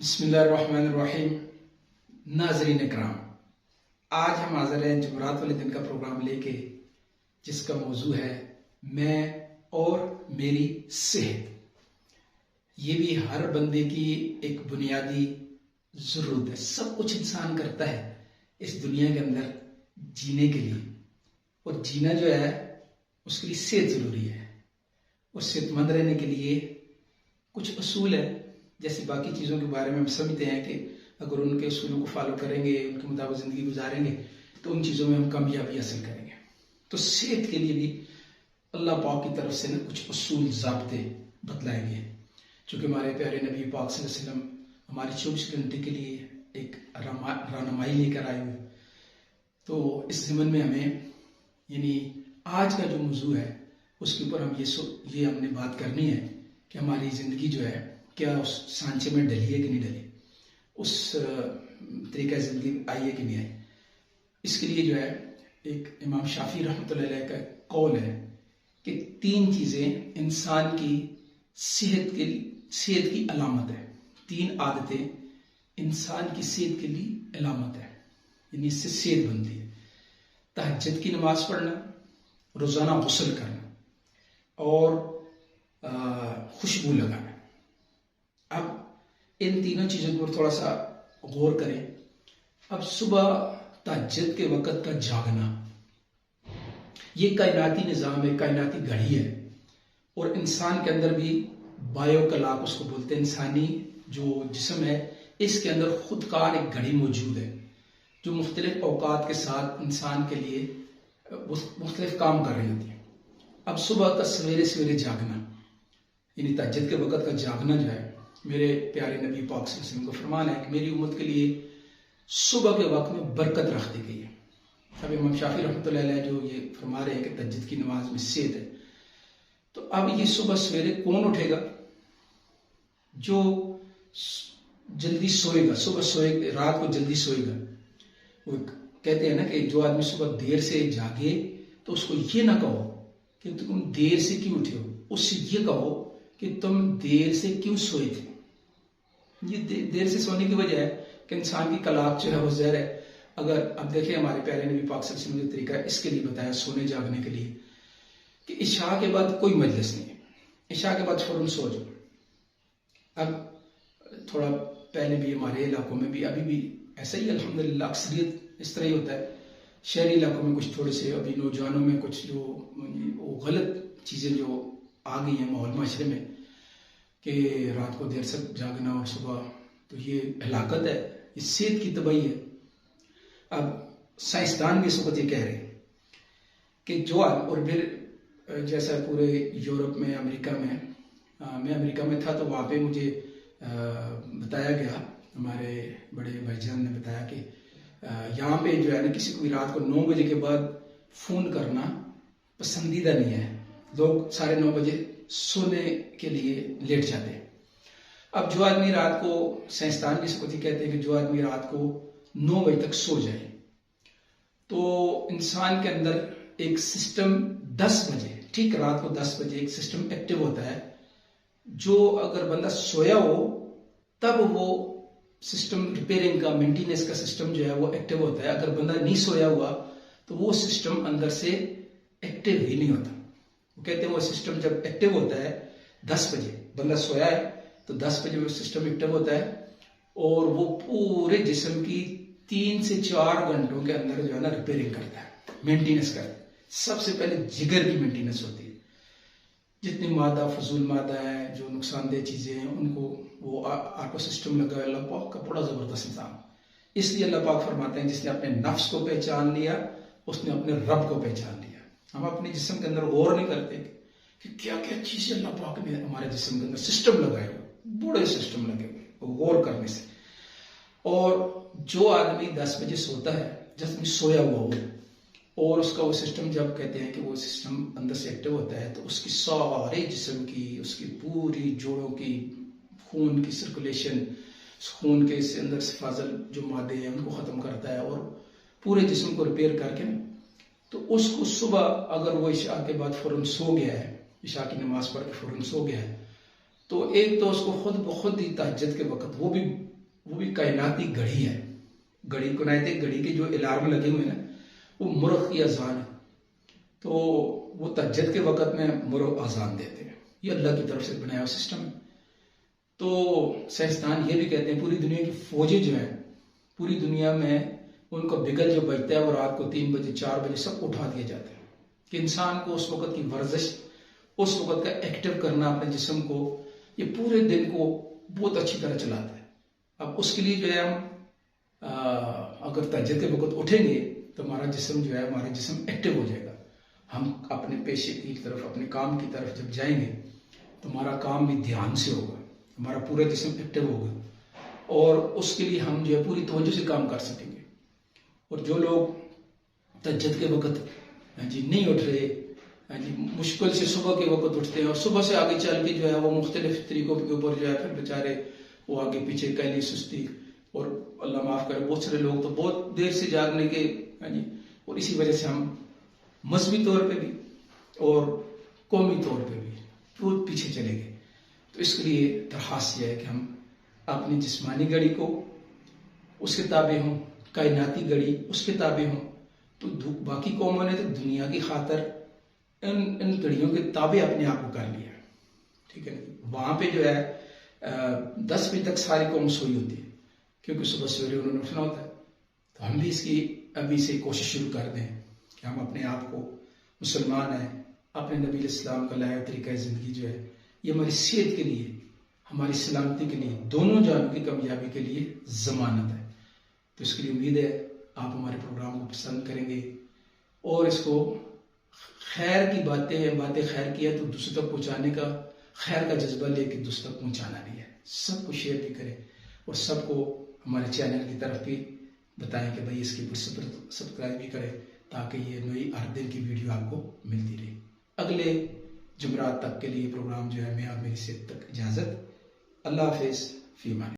बिस्मिल्लाहिर्रहमानिर्रहीम। नाज़रीन इकराम, आज हम हाज़िर हैं जुमेरात वाले दिन का प्रोग्राम लेके, जिसका मौजू है मैं और मेरी सेहत। ये भी हर बंदे की एक बुनियादी ज़रूरत है। सब कुछ इंसान करता है इस दुनिया के अंदर जीने के लिए, और जीना जो है उसके लिए सेहत ज़रूरी है। और सेहतमंद रहने के लिए कुछ असूल है, जैसे बाकी चीज़ों के बारे में हम समझते हैं कि अगर उनके असूलों को फॉलो करेंगे, उनके मुताबिक ज़िंदगी गुजारेंगे तो उन चीज़ों में हम कामयाबी हासिल करेंगे। तो सेहत के लिए भी अल्लाह पाक की तरफ से कुछ असूल ज़ाब्ते बतलाए गए, चूँकि हमारे प्यारे नबी पाक सल्लल्लाहु अलैहि वसल्लम हमारे 24 घंटे के लिए एक रहनुमाई लेकर आए हुए। तो इस ज़मन में हमें यानी आज का जो मौजू है उसके ऊपर हम ये हमने बात करनी है कि हमारी ज़िंदगी जो है क्या उस सांचे में डली है कि नहीं डली, उस तरीक़े से ज़िंदगी आई है कि नहीं आई। इसके लिए जो है एक इमाम शाफी रहमतुल्लाह अलैह का कौल है कि 3 चीज़ें इंसान की सेहत की अलामत है। 3 आदतें इंसान की सेहत के लिए अलामत है, यानी इससे सेहत बनती है। तहज्जुद की नमाज पढ़ना, रोज़ाना गुस्ल करना और खुशबू लगाना। अब इन तीनों चीज़ों पर थोड़ा सा गौर करें। अब सुबह तहज्जुद के वक़्त का जागना, ये कायनाती निज़ाम है, कायनाती घड़ी है, और इंसान के अंदर भी बायो क्लॉक उसको बोलते हैं। इंसानी जो जिस्म है इसके अंदर खुदकार एक घड़ी मौजूद है जो मुख्तलिफ औकात के साथ इंसान के लिए मुख्तलिफ काम कर रही होती है। अब सुबह का सवेरे सवेरे जागना, यानी तहज्जुद के वक़्त का जागना जो है, मेरे प्यारे नबी पाक सल्लल्लाहु अलैहि वसल्लम का फरमान है कि मेरी उम्मत के लिए सुबह के वक्त में बरकत रख दी गई है। अब इमाम शाफी रहमतुल्लाह अलैह जो ये फरमा रहे हैं कि तहज्जुद की नमाज में सेहत है, तो अब ये सुबह सवेरे कौन उठेगा? जो जल्दी सोएगा, सुबह सोएगा, रात को जल्दी सोएगा। वो कहते हैं ना कि जो आदमी सुबह देर से जागे तो उसको ये ना कहो कि तुम देर से क्यों उठे हो, उससे ये कहो कि तुम देर से क्यों सोए थे। ये देर से सोने की वजह है कि इंसान की कलाक जो है वो ज़हर है। अगर अब देखिए हमारे प्यारे नबी पाक सल्लल्लाहु अलैहि वसल्लम ने तरीका इसके लिए बताया सोने जागने के लिए कि इशा के बाद कोई मजलिस नहीं है, इशा के बाद फौरन सो जाओ। अब थोड़ा पहले भी हमारे इलाकों में भी अभी भी ऐसा ही अल्हम्दुलिल्लाह अक्सरियत इस तरह ही होता है। शहरी इलाकों में कुछ थोड़े से अभी नौजवानों में कुछ जो वो गलत चीज़ें जो आ गई हैं माहौल माशरे में कि रात को देर से जागना और सुबह, तो ये हलाकत है, ये सेहत की तबाही है। अब साइंसदान भी इस वक्त ये कह रहे हैं कि जो और फिर जैसा पूरे यूरोप में, अमेरिका में, मैं अमेरिका में था तो वहाँ पे मुझे बताया गया, हमारे बड़े भाईजान ने बताया कि यहाँ पे जो है ना किसी को भी रात को 9 बजे के बाद फ़ोन करना पसंदीदा नहीं है। लोग 9:30 बजे सोने के लिए लेट जाते हैं। अब जो आदमी रात को, साइंसदान भी इसको कहते हैं कि जो आदमी रात को 9 बजे तक सो जाए तो इंसान के अंदर एक सिस्टम 10 बजे, ठीक रात को 10 बजे एक सिस्टम एक्टिव होता है, जो अगर बंदा सोया हो तब वो सिस्टम रिपेयरिंग का, मेंटेनेंस का सिस्टम जो है वो एक्टिव होता है। अगर बंदा नहीं सोया हुआ तो वो सिस्टम अंदर से एक्टिव ही नहीं होता। वो कहते हैं वो सिस्टम जब एक्टिव होता है 10 बजे, बंदा सोया है तो 10 बजे वो सिस्टम एक्टिव होता है, और वो पूरे जिस्म की 3 से 4 घंटों के अंदर जो है ना रिपेयरिंग करता है, मेंटेनेंस करता है। सबसे पहले जिगर की मेंटेनेंस होती है, जितनी मादा, फजूल मादा है, जो नुकसानदेह चीज़ें हैं, उनको वो आपको सिस्टम लगा है। अल्लाह पाक का बड़ा ज़बरदस्त निज़ाम। इसलिए अल्लाह पाक फरमाते हैं जिसने अपने नफ्स को पहचान लिया उसने अपने रब को पहचान लिया। हम अपने जिस्म के अंदर गौर नहीं करते कि क्या क्या चीज़ें अल्लाह पाक ने हमारे जिस्म के अंदर सिस्टम लगाए हुए, बड़े सिस्टम लगे हुए गौर करने से। और जो आदमी 10 बजे सोता है, जिसमें सोया हुआ हो, और उसका वो सिस्टम जब कहते हैं कि वो सिस्टम अंदर से एक्टिव होता है तो उसकी सारे जिस्म की, उसकी पूरी जोड़ों की, खून की सर्कुलेशन, खून के इससे अंदर से फाजल जो मादे हैं उनको ख़त्म करता है और पूरे जिस्म को रिपेयर करके तो उसको सुबह अगर वो इशा के बाद फ़ौरन सो गया है, इशा की नमाज पढ़ के फ़ौरन सो गया है, तो एक तो उसको खुद ब खुद ही तहज्जुद के वक्त, वो भी कायनाती घड़ी है, घड़ी को नाते घड़ी के जो अलार्म लगे हुए हैं ना, वो मुर्ग की अजान है। तो वो तहज्जुद के वक्त में मुर्ग अजान देते हैं। ये अल्लाह की तरफ से बनाया हुआ सिस्टम है। तो साइंसदान ये भी कहते हैं पूरी दुनिया की फौजें जो है, पूरी दुनिया में उनका बिगल जो बजता है वो रात को 3 बजे 4 बजे सब उठा दिया जाता है कि इंसान को उस वक्त की वर्जिश, उस वक्त का एक्टिव करना अपने जिस्म को, ये पूरे दिन को बहुत अच्छी तरह चलाता है। अब उसके लिए जो है हम अगर तहज्जुद के वक्त उठेंगे तो हमारा जिस्म जो है, हमारा जिस्म एक्टिव हो जाएगा। हम अपने पेशे की तरफ, अपने काम की तरफ जब जाएंगे तो हमारा काम भी ध्यान से होगा, हमारा पूरा जिस्म एक्टिव होगा और उसके लिए हम जो है पूरी तवज्जो से काम कर सकेंगे। और जो लोग तहज्जुद के वक्त जी नहीं उठ रहे, जी मुश्किल से सुबह के वक्त उठते हैं और सुबह से आगे चल के जो है वो मुख्तलिफ तरीकों के ऊपर जो है फिर बेचारे वो आगे पीछे कैली सुस्ती, और अल्लाह माफ़ करे बहुत सारे लोग तो बहुत देर से जागने के जी, और इसी वजह से हम मजहबी तौर पे भी और कौमी तौर पे भी बहुत पीछे चले गए। तो इसके लिए दरख्वास्त यह है कि हम अपनी जिस्मानी घड़ी को उसके ताबे हों, कायनाती घड़ी उसके ताबे हों। तो बाकी कौमों ने तो दुनिया की खातर इन घड़ियों के ताबे अपने आप को कर लिया, ठीक है। वहां पे जो है 10 बजे तक सारी कौम सोई होती है क्योंकि सुबह सवेरे उन्होंने उठना होता है। तो हम भी इसकी अभी से कोशिश शुरू कर दें कि हम अपने आप को मुसलमान हैं, अपने नबी इस्लाम का लाया तरीका ज़िंदगी जो है ये हमारी सेहत के लिए, हमारी सलामती के लिए, दोनों जानों की कामयाबी के लिए ज़मानत है। तो इसके लिए उम्मीद है आप हमारे प्रोग्राम को पसंद करेंगे और इसको खैर की बातें खैर की है तो दूसरों तक पहुँचाने का, खैर का जज्बा लेके दूसरों तक पहुँचाना भी है। सबको शेयर भी करें और सबको हमारे चैनल की तरफ भी बताएं कि भाई इसके ऊपर सब्सक्राइब भी करें ताकि ये नई हर दिन की वीडियो आपको मिलती रहे। अगले जुमरात तक के लिए प्रोग्राम जो है मैं और मेरी सेहत तक इजाज़त। अल्लाह हाफिज़, फी अमान।